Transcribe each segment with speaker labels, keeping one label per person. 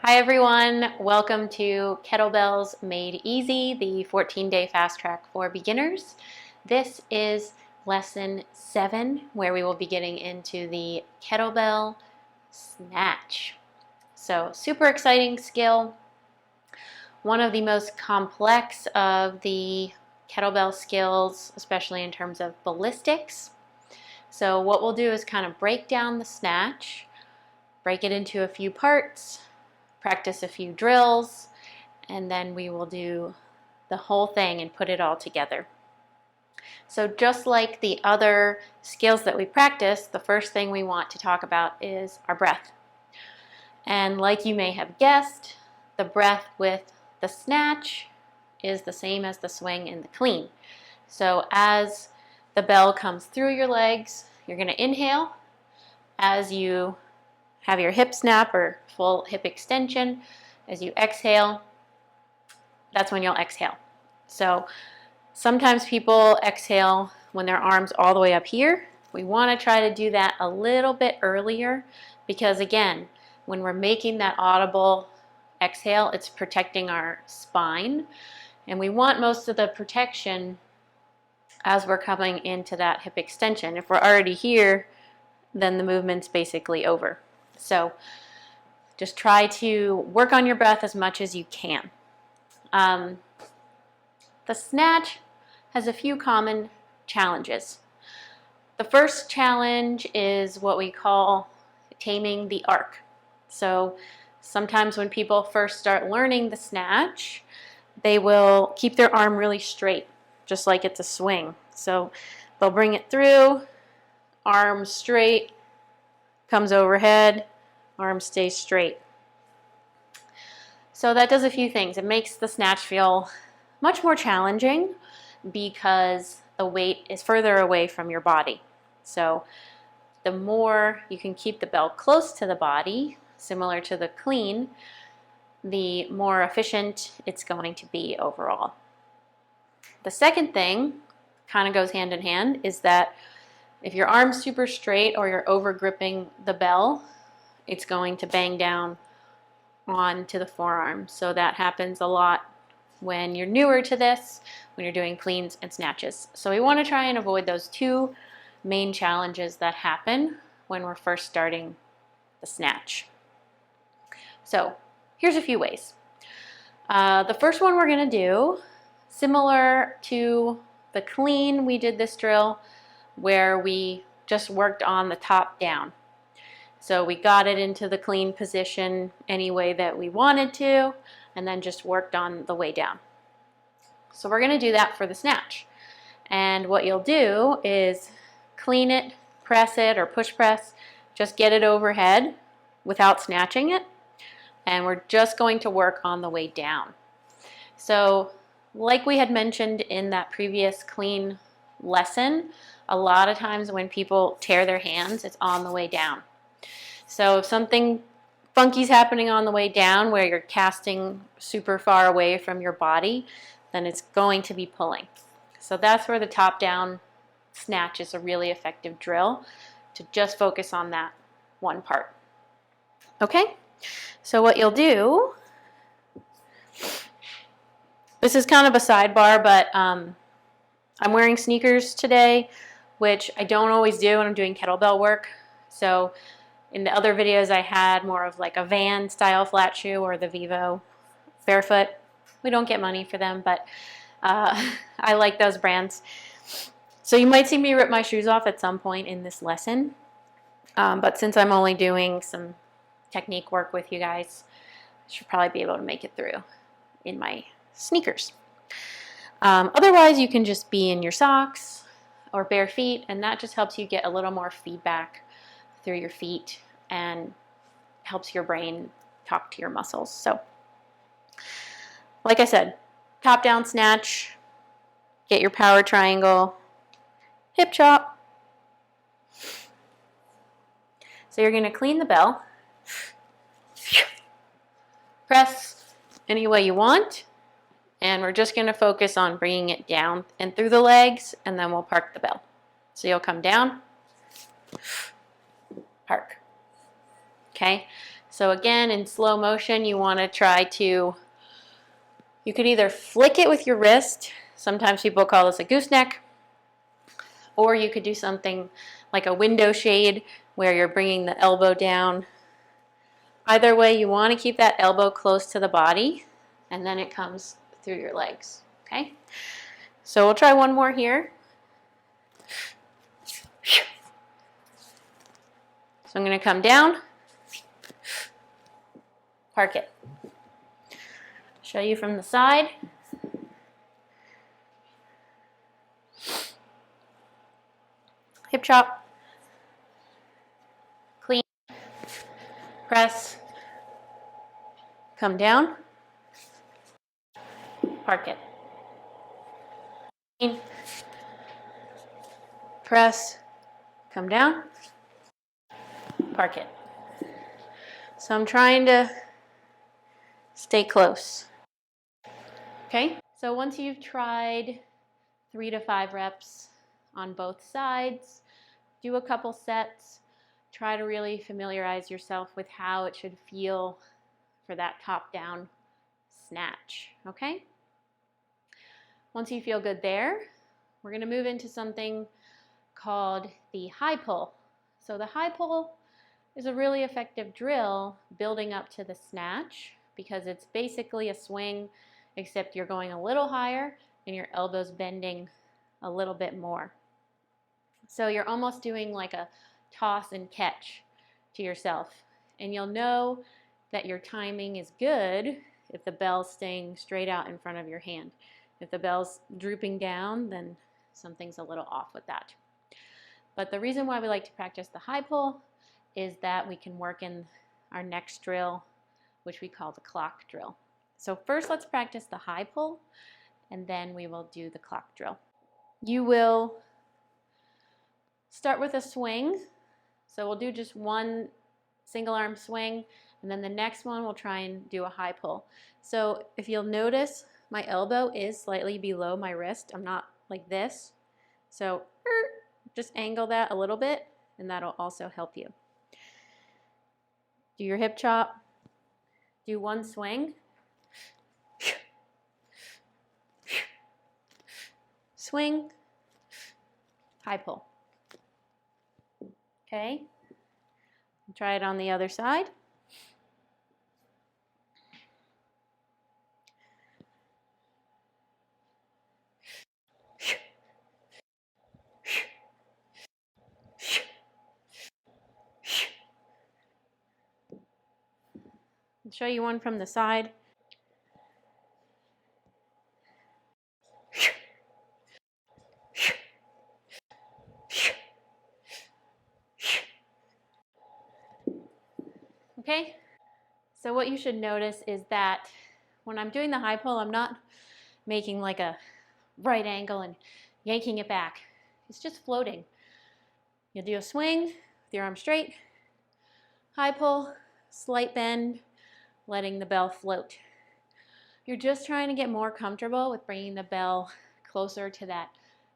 Speaker 1: Hi everyone, welcome to Kettlebells Made Easy, the 14-day fast track for beginners. This is lesson 7, where we will be getting into the kettlebell snatch. So super exciting skill, one of the most complex of the kettlebell skills, especially in terms of ballistics. So what we'll do is kind of break down the snatch, break it into a few parts, practice a few drills, and then we will do the whole thing and put it all together. So just like the other skills that we practice, the first thing we want to talk about is our breath. And like you may have guessed, the breath with the snatch is the same as the swing and the clean. So as the bell comes through your legs, you're going to inhale. As you have your hip snap or full hip extension, as you exhale, that's when you'll exhale. So sometimes people exhale when their arms all the way up here. We want to try to do that a little bit earlier because, again, when we're making that audible exhale, it's protecting our spine, and we want most of the protection as we're coming into that hip extension. If we're already here, then the movement's basically over. So just try to work on your breath as much as you can. The snatch has a few common challenges. The first challenge is what we call taming the arc. So sometimes when people first start learning the snatch, they will keep their arm really straight, just like it's a swing. So they'll bring it through, arm straight, comes overhead, arm stays straight. So that does a few things. It makes the snatch feel much more challenging because the weight is further away from your body. So the more you can keep the bell close to the body, similar to the clean, the more efficient it's going to be overall. The second thing, kind of goes hand in hand, is that if your arm's super straight or you're over gripping the bell, it's going to bang down onto the forearm. So that happens a lot when you're newer to this, when you're doing cleans and snatches. So we want to try and avoid those two main challenges that happen when we're first starting the snatch. So here's a few ways. The first one we're going to do, similar to the clean, we did this drill where we just worked on the top down. So we got it into the clean position any way that we wanted to, and then just worked on the way down. So we're going to do that for the snatch. And what you'll do is clean it, press it, or push press, just get it overhead without snatching it. And we're just going to work on the way down. So like we had mentioned in that previous clean lesson, a lot of times when people tear their hands, it's on the way down. So if something funky's happening on the way down where you're casting super far away from your body, then it's going to be pulling. So that's where the top down snatch is a really effective drill, to just focus on that one part. Okay, so what you'll do, this is kind of a sidebar, but I'm wearing sneakers today, which I don't always do when I'm doing kettlebell work. So in the other videos I had more of like a Van style flat shoe or the Vivo barefoot. We don't get money for them, but I like those brands. So you might see me rip my shoes off at some point in this lesson. But since I'm only doing some technique work with you guys, I should probably be able to make it through in my sneakers. Otherwise, you can just be in your socks or bare feet, and that just helps you get a little more feedback through your feet and helps your brain talk to your muscles. So like I said, top down snatch, get your power triangle, hip chop. So you're going to clean the bell, press any way you want, and we're just going to focus on bringing it down and through the legs, and then we'll park the bell. So you'll come down, park. Okay, So again, in slow motion, you want to try to, you could either flick it with your wrist. Sometimes people call this a gooseneck. Or you could do something like a window shade where you're bringing the elbow down. Either way, you want to keep that elbow close to the body, and then it comes through your legs, okay? So we'll try one more here. So I'm going to come down, park it. Show you from the side. Hip chop, clean, press, come down, park it. Clean, press, come down, park it. So I'm trying to stay close. Okay, so once you've tried 3 to 5 reps on both sides, do a couple sets, try to really familiarize yourself with how it should feel for that top-down snatch, okay? Once you feel good there, we're going to move into something called the high pull. So the high pull is a really effective drill building up to the snatch because it's basically a swing, except you're going a little higher and your elbow's bending a little bit more. So you're almost doing like a toss and catch to yourself. And you'll know that your timing is good if the bell's staying straight out in front of your hand. If the bell's drooping down, then something's a little off with that. But the reason why we like to practice the high pull is that we can work in our next drill, which we call the clock drill. So first let's practice the high pull, and then we will do the clock drill. You will start with a swing. So we'll do just one single arm swing, and then the next one we'll try and do a high pull. So if you'll notice, my elbow is slightly below my wrist. I'm not like this. So just angle that a little bit, and that'll also help you. Do your hip chop. Do one swing. Swing. High pull. Okay. Try it on the other side. I'll show you one from the side. Okay, so what you should notice is that when I'm doing the high pull, I'm not making like a right angle and yanking it back. It's just floating. You'll do a swing with your arm straight, high pull, slight bend, letting the bell float. You're just trying to get more comfortable with bringing the bell closer to that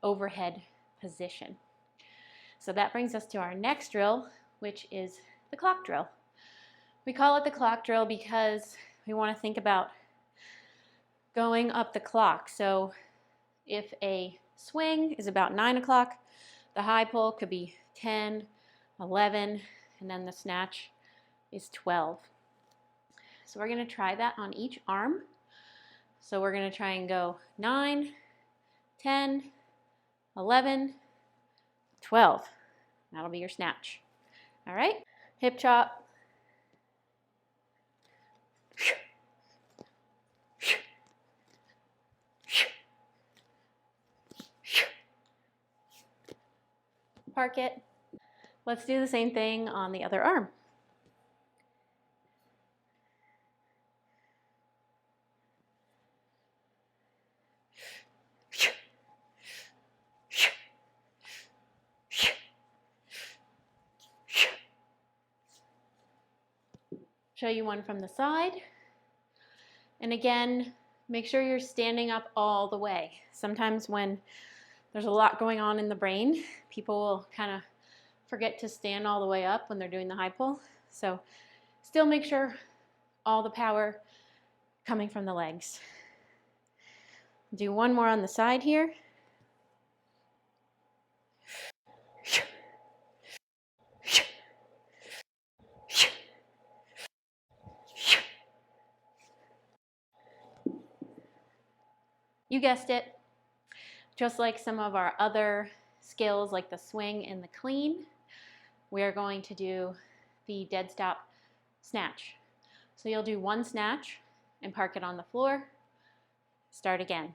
Speaker 1: overhead position. So that brings us to our next drill, which is the clock drill. We call it the clock drill because we want to think about going up the clock. So if a swing is about 9 o'clock, the high pull could be 10, 11, and then the snatch is 12. So we're going to try that on each arm. So we're going to try and go 9, 10, 11, 12. That'll be your snatch. All right? Hip chop. Park it. Let's do the same thing on the other arm. Show you one from the side. And again, make sure you're standing up all the way. Sometimes when there's a lot going on in the brain, people will kind of forget to stand all the way up when they're doing the high pull. So Still make sure all the power coming from the legs. Do one more on the side here. You guessed it. Just like some of our other skills like the swing and the clean, we are going to do the dead stop snatch. So you'll do one snatch and park it on the floor. Start again.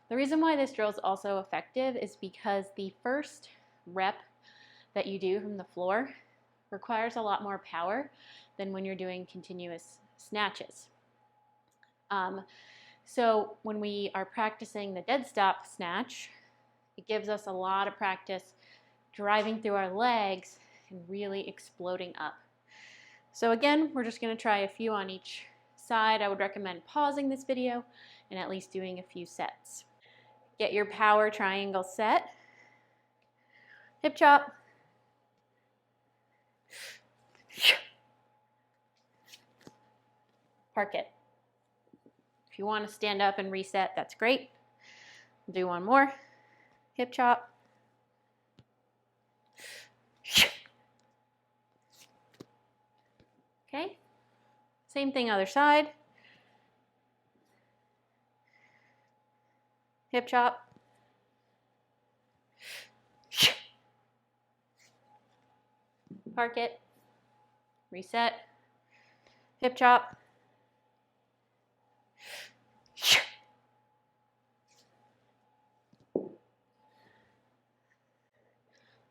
Speaker 1: The reason why this drill is also effective is because the first rep that you do from the floor requires a lot more power than when you're doing continuous snatches. So when we are practicing the dead stop snatch, it gives us a lot of practice driving through our legs and really exploding up. So again, we're just going to try a few on each side. I would recommend pausing this video and at least doing a few sets. Get your power triangle set. Hip chop. Park it. If you want to stand up and reset, that's great. We'll do one more. Hip chop. Okay. Same thing other side. Hip chop. Park it. Reset. Hip chop.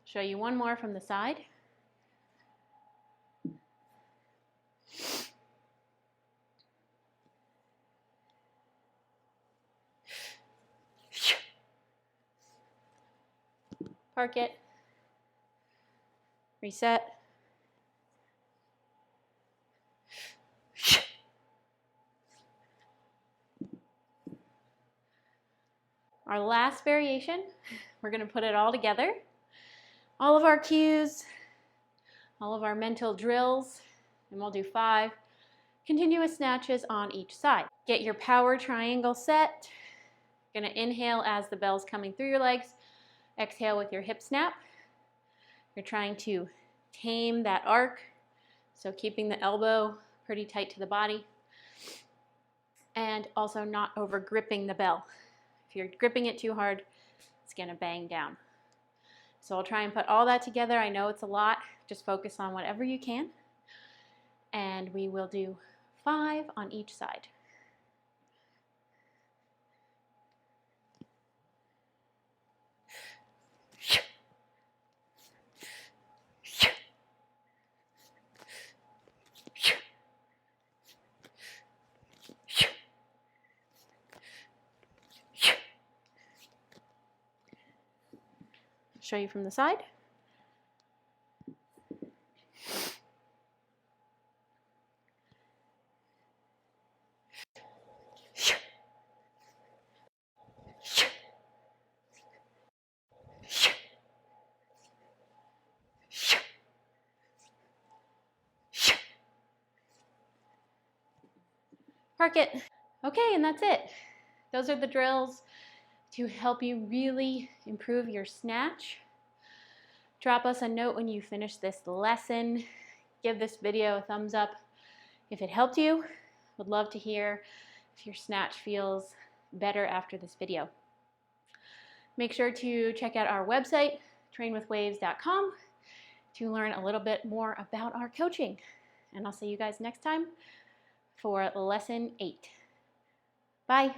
Speaker 1: Show you one more from the side. Park it. Reset. Our last variation, we're going to put it all together. All of our cues, all of our mental drills, and we'll do 5 continuous snatches on each side. Get your power triangle set. You're going to inhale as the bell's coming through your legs. Exhale with your hip snap. You're trying to tame that arc, so keeping the elbow pretty tight to the body and also not over gripping the bell. If you're gripping it too hard, it's going to bang down. So I'll try and put all that together. I know it's a lot. Just focus on whatever you can. And we will do 5 on each side. Show you from the side. Park it. Okay, and that's it. Those are the drills to help you really improve your snatch. Drop us a note when you finish this lesson. Give this video a thumbs up if it helped you. Would love to hear if your snatch feels better after this video. Make sure to check out our website, trainwithwaves.com, to learn a little bit more about our coaching. And I'll see you guys next time for lesson 8. Bye.